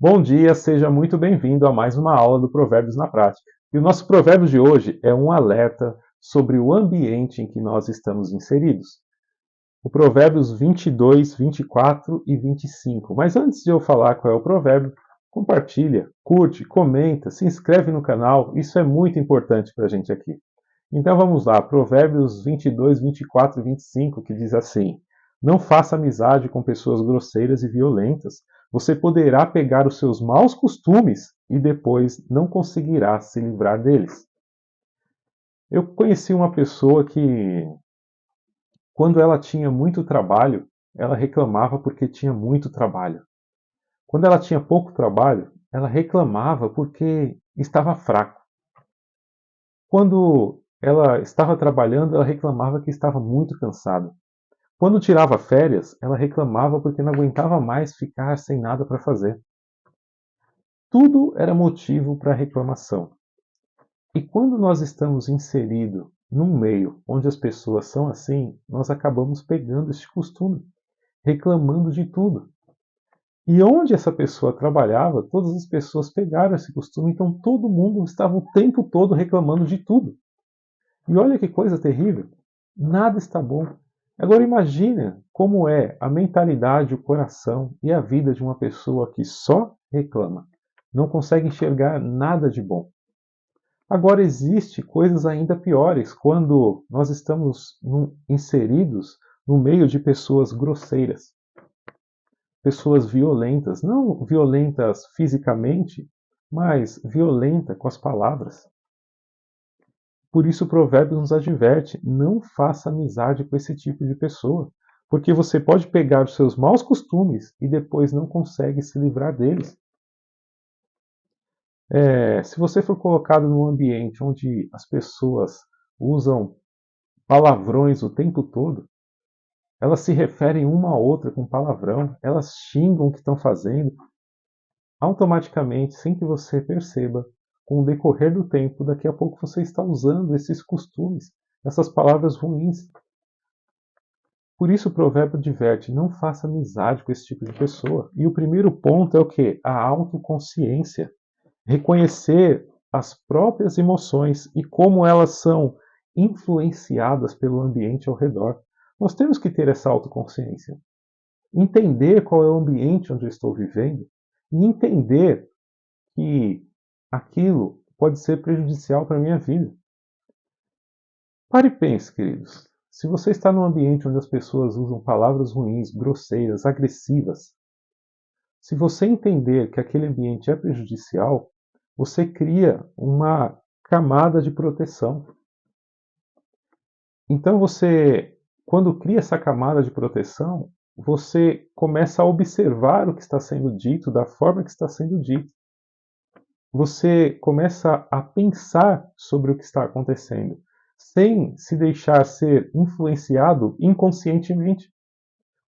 Bom dia, seja muito bem-vindo a mais uma aula do Provérbios na Prática. E o nosso provérbio de hoje é um alerta sobre o ambiente em que nós estamos inseridos. O Provérbios 22, 24 e 25. Mas antes de eu falar qual é o provérbio, compartilha, curte, comenta, se inscreve no canal, isso é muito importante para a gente aqui. Então vamos lá, Provérbios 22, 24 e 25, que diz assim: Não faça amizade com pessoas grosseiras e violentas. Você poderá pegar os seus maus costumes e depois não conseguirá se livrar deles. Eu conheci uma pessoa que, quando ela tinha muito trabalho, ela reclamava porque tinha muito trabalho. Quando ela tinha pouco trabalho, ela reclamava porque estava fraca. Quando ela estava trabalhando, ela reclamava que estava muito cansada. Quando tirava férias, ela reclamava porque não aguentava mais ficar sem nada para fazer. Tudo era motivo para reclamação. E quando nós estamos inseridos num meio onde as pessoas são assim, nós acabamos pegando este costume, reclamando de tudo. E onde essa pessoa trabalhava, todas as pessoas pegaram esse costume, então todo mundo estava o tempo todo reclamando de tudo. E olha que coisa terrível. Nada está bom. Agora imagine como é a mentalidade, o coração e a vida de uma pessoa que só reclama. Não consegue enxergar nada de bom. Agora existe coisas ainda piores quando nós estamos inseridos no meio de pessoas grosseiras, pessoas violentas, não violentas fisicamente, mas violenta com as palavras. Por isso o provérbio nos adverte: não faça amizade com esse tipo de pessoa, porque você pode pegar os seus maus costumes e depois não consegue se livrar deles. Se você for colocado num ambiente onde as pessoas usam palavrões o tempo todo, elas se referem uma a outra com palavrão, elas xingam o que estão fazendo, automaticamente, sem que você perceba, com o decorrer do tempo, daqui a pouco você está usando esses costumes, essas palavras ruins. Por isso o provérbio adverte: não faça amizade com esse tipo de pessoa. E o primeiro ponto é o quê? A autoconsciência. Reconhecer as próprias emoções e como elas são influenciadas pelo ambiente ao redor. Nós temos que ter essa autoconsciência. Entender qual é o ambiente onde eu estou vivendo e entender que aquilo pode ser prejudicial para a minha vida. Pare e pense, queridos. Se você está num ambiente onde as pessoas usam palavras ruins, grosseiras, agressivas, se você entender que aquele ambiente é prejudicial, você cria uma camada de proteção. Então você, quando cria essa camada de proteção, você começa a observar o que está sendo dito da forma que está sendo dito. Você começa a pensar sobre o que está acontecendo, sem se deixar ser influenciado inconscientemente.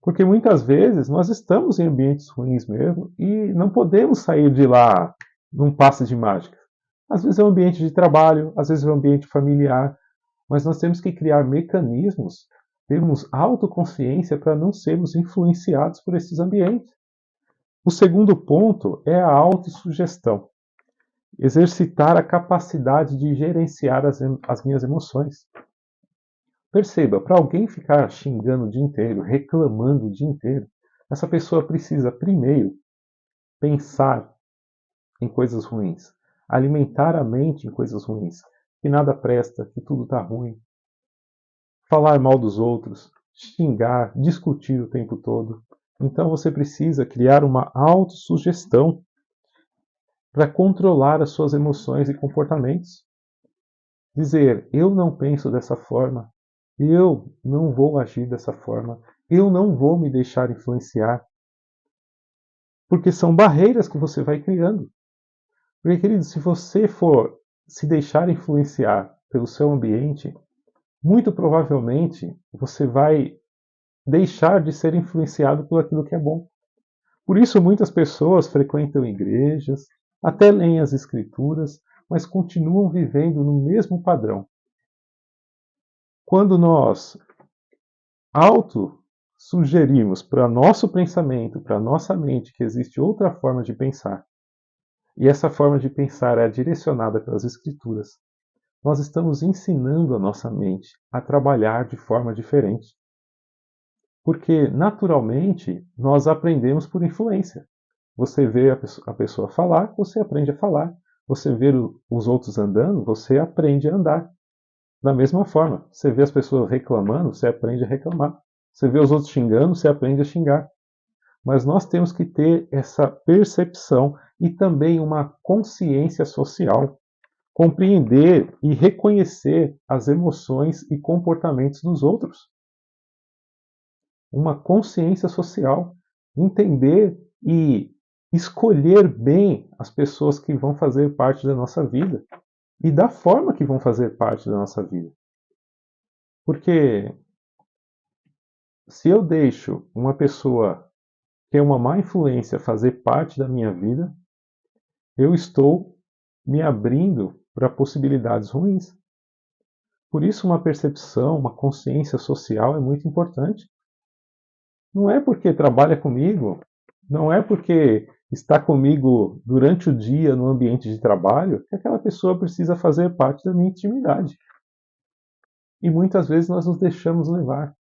Porque muitas vezes nós estamos em ambientes ruins mesmo e não podemos sair de lá num passe de mágica. Às vezes é um ambiente de trabalho, às vezes é um ambiente familiar, mas nós temos que criar mecanismos, termos autoconsciência para não sermos influenciados por esses ambientes. O segundo ponto é a autossugestão. Exercitar a capacidade de gerenciar as minhas emoções. Perceba, para alguém ficar xingando o dia inteiro, reclamando o dia inteiro, essa pessoa precisa primeiro pensar em coisas ruins, alimentar a mente em coisas ruins, que nada presta, que tudo está ruim, falar mal dos outros, xingar, discutir o tempo todo. Então você precisa criar uma autossugestão para controlar as suas emoções e comportamentos. Dizer: eu não penso dessa forma, eu não vou agir dessa forma, eu não vou me deixar influenciar. Porque são barreiras que você vai criando. Porque, querido, se você for se deixar influenciar pelo seu ambiente, muito provavelmente você vai deixar de ser influenciado por aquilo que é bom. Por isso, muitas pessoas frequentam igrejas, até leem as escrituras, mas continuam vivendo no mesmo padrão. Quando nós sugerirmos para nosso pensamento, para nossa mente, que existe outra forma de pensar, e essa forma de pensar é direcionada pelas Escrituras, nós estamos ensinando a nossa mente a trabalhar de forma diferente. Porque, naturalmente, nós aprendemos por influência. Você vê a pessoa falar, você aprende a falar. Você vê os outros andando, você aprende a andar. Da mesma forma, você vê as pessoas reclamando, você aprende a reclamar. Você vê os outros xingando, você aprende a xingar. Mas nós temos que ter essa percepção e também uma consciência social. Compreender e reconhecer as emoções e comportamentos dos outros. Uma consciência social. Entender e escolher bem as pessoas que vão fazer parte da nossa vida e da forma que vão fazer parte da nossa vida. Porque se eu deixo uma pessoa que é uma má influência fazer parte da minha vida, eu estou me abrindo para possibilidades ruins. Por isso, uma percepção, uma consciência social é muito importante. Não é porque trabalha comigo, não é porque está comigo durante o dia no ambiente de trabalho que aquela pessoa precisa fazer parte da minha intimidade. E muitas vezes nós nos deixamos levar.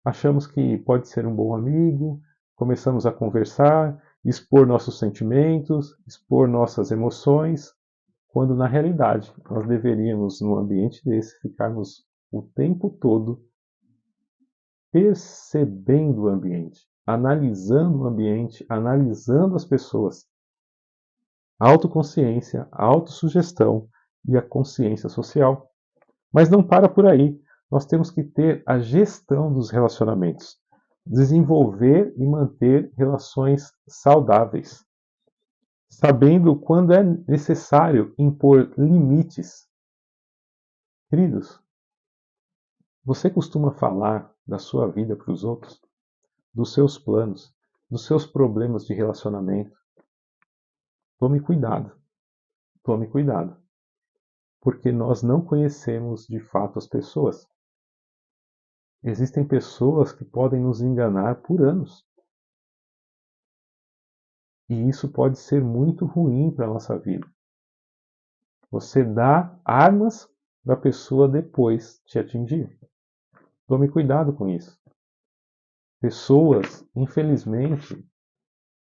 Achamos que pode ser um bom amigo, começamos a conversar, expor nossos sentimentos, expor nossas emoções, quando na realidade nós deveríamos, num ambiente desse, ficarmos o tempo todo percebendo o ambiente, analisando o ambiente, analisando as pessoas. Autoconsciência, autossugestão e a consciência social. Mas não para por aí. Nós temos que ter a gestão dos relacionamentos, desenvolver e manter relações saudáveis, sabendo quando é necessário impor limites. Queridos, você costuma falar da sua vida para os outros? Dos seus planos, dos seus problemas de relacionamento? Tome cuidado, tome cuidado, porque nós não conhecemos de fato as pessoas. Existem pessoas que podem nos enganar por anos. E isso pode ser muito ruim para a nossa vida. Você dá armas para a pessoa depois te atingir. Tome cuidado com isso. Pessoas, infelizmente,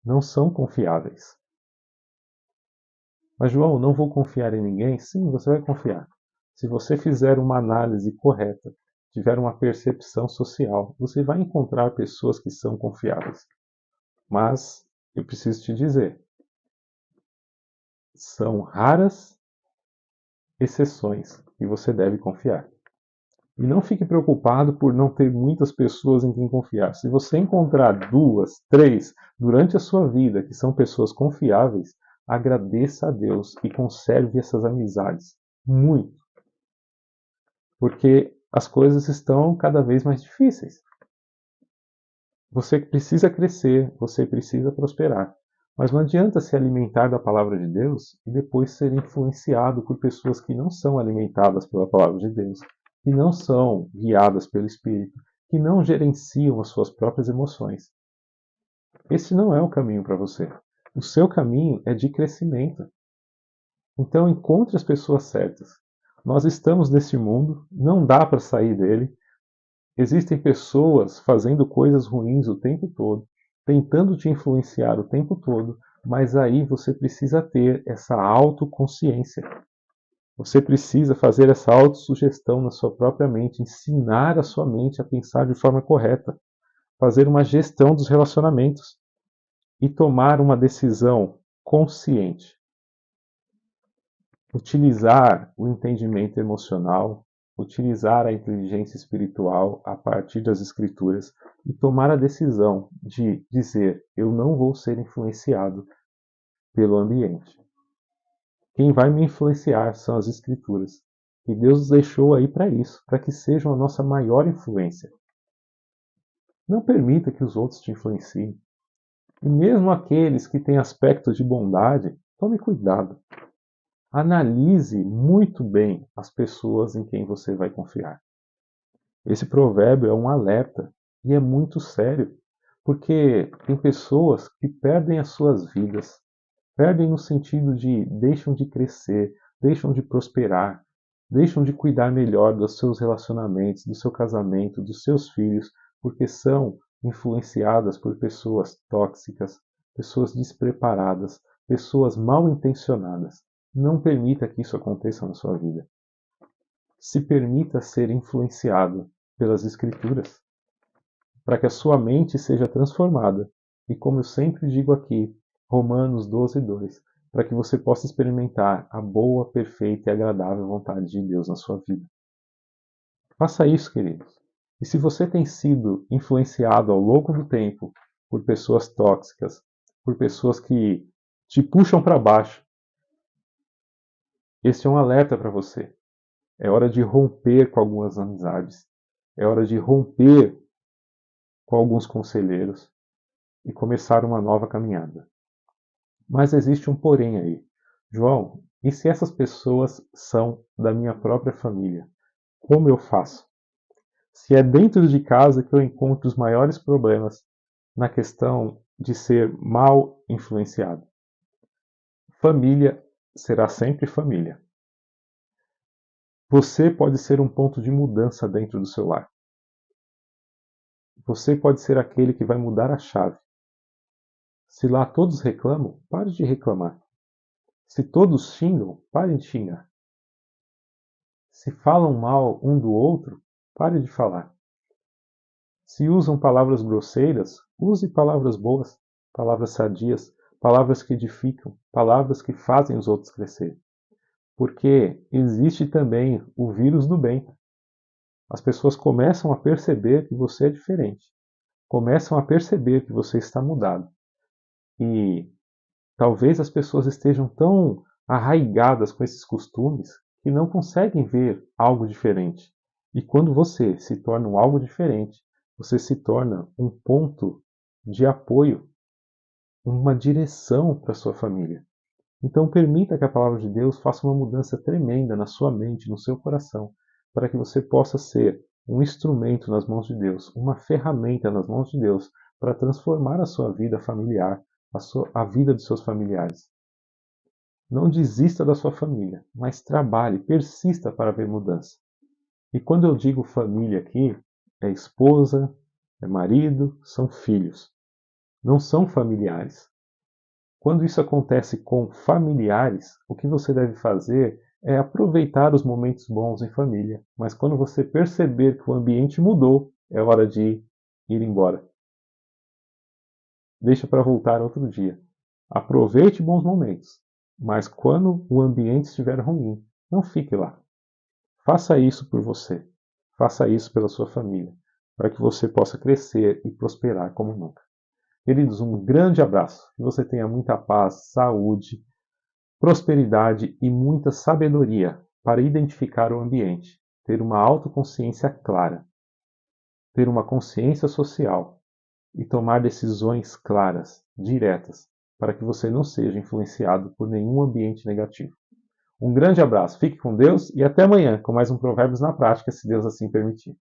não são confiáveis. Mas, João, não vou confiar em ninguém? Sim, você vai confiar. Se você fizer uma análise correta, tiver uma percepção social, você vai encontrar pessoas que são confiáveis. Mas eu preciso te dizer, são raras exceções e você deve confiar. E não fique preocupado por não ter muitas pessoas em quem confiar. Se você encontrar 2, 3 durante a sua vida que são pessoas confiáveis, agradeça a Deus e conserve essas amizades. Muito. Porque as coisas estão cada vez mais difíceis. Você precisa crescer, você precisa prosperar. Mas não adianta se alimentar da palavra de Deus e depois ser influenciado por pessoas que não são alimentadas pela palavra de Deus, que não são guiadas pelo Espírito, que não gerenciam as suas próprias emoções. Esse não é o caminho para você. O seu caminho é de crescimento. Então encontre as pessoas certas. Nós estamos nesse mundo, não dá para sair dele. Existem pessoas fazendo coisas ruins o tempo todo, tentando te influenciar o tempo todo, mas aí você precisa ter essa autoconsciência. Você precisa fazer essa autossugestão na sua própria mente, ensinar a sua mente a pensar de forma correta, fazer uma gestão dos relacionamentos e tomar uma decisão consciente. Utilizar o entendimento emocional, utilizar a inteligência espiritual a partir das escrituras e tomar a decisão de dizer: eu não vou ser influenciado pelo ambiente. Quem vai me influenciar são as escrituras. E Deus nos deixou aí para isso, para que sejam a nossa maior influência. Não permita que os outros te influenciem. E mesmo aqueles que têm aspectos de bondade, tome cuidado. Analise muito bem as pessoas em quem você vai confiar. Esse provérbio é um alerta E é muito sério, porque tem pessoas que perdem as suas vidas, perdem no sentido de deixam de crescer, deixam de prosperar, deixam de cuidar melhor dos seus relacionamentos, do seu casamento, dos seus filhos, porque são influenciadas por pessoas tóxicas, pessoas despreparadas, pessoas mal intencionadas. Não permita que isso aconteça na sua vida. Se permita ser influenciado pelas Escrituras, para que a sua mente seja transformada. E como eu sempre digo aqui, Romanos 12:2, para que você possa experimentar a boa, perfeita e agradável vontade de Deus na sua vida. Faça isso, queridos. E se você tem sido influenciado ao longo do tempo por pessoas tóxicas, por pessoas que te puxam para baixo, esse é um alerta para você. É hora de romper com algumas amizades. É hora de romper com alguns conselheiros e começar uma nova caminhada. Mas existe um porém aí. João, e se essas pessoas são da minha própria família? Como eu faço? Se é dentro de casa que eu encontro os maiores problemas na questão de ser mal influenciado. Família será sempre família. Você pode ser um ponto de mudança dentro do seu lar. Você pode ser aquele que vai mudar a chave. Se lá todos reclamam, pare de reclamar. Se todos xingam, pare de xingar. Se falam mal um do outro, pare de falar. Se usam palavras grosseiras, use palavras boas, palavras sadias, palavras que edificam, palavras que fazem os outros crescer. Porque existe também o vírus do bem. As pessoas começam a perceber que você é diferente. Começam a perceber que você está mudado. E talvez as pessoas estejam tão arraigadas com esses costumes que não conseguem ver algo diferente. E quando você se torna um algo diferente, você se torna um ponto de apoio, uma direção para sua família. Então permita que a palavra de Deus faça uma mudança tremenda na sua mente, no seu coração, para que você possa ser um instrumento nas mãos de Deus, uma ferramenta nas mãos de Deus para transformar a sua vida familiar, a vida de seus familiares. Não desista da sua família, mas trabalhe, persista para ver mudança. E quando eu digo família aqui, é esposa, é marido, são filhos. Não são familiares. Quando isso acontece com familiares, o que você deve fazer é aproveitar os momentos bons em família. Mas quando você perceber que o ambiente mudou, é hora de ir embora. Deixa para voltar outro dia. Aproveite bons momentos, mas quando o ambiente estiver ruim, não fique lá. Faça isso por você. Faça isso pela sua família, para que você possa crescer e prosperar como nunca. Queridos, um grande abraço. Que você tenha muita paz, saúde, prosperidade e muita sabedoria para identificar o ambiente, ter uma autoconsciência clara, ter uma consciência social e tomar decisões claras, diretas, para que você não seja influenciado por nenhum ambiente negativo. Um grande abraço, fique com Deus e até amanhã com mais um Provérbios na Prática, se Deus assim permitir.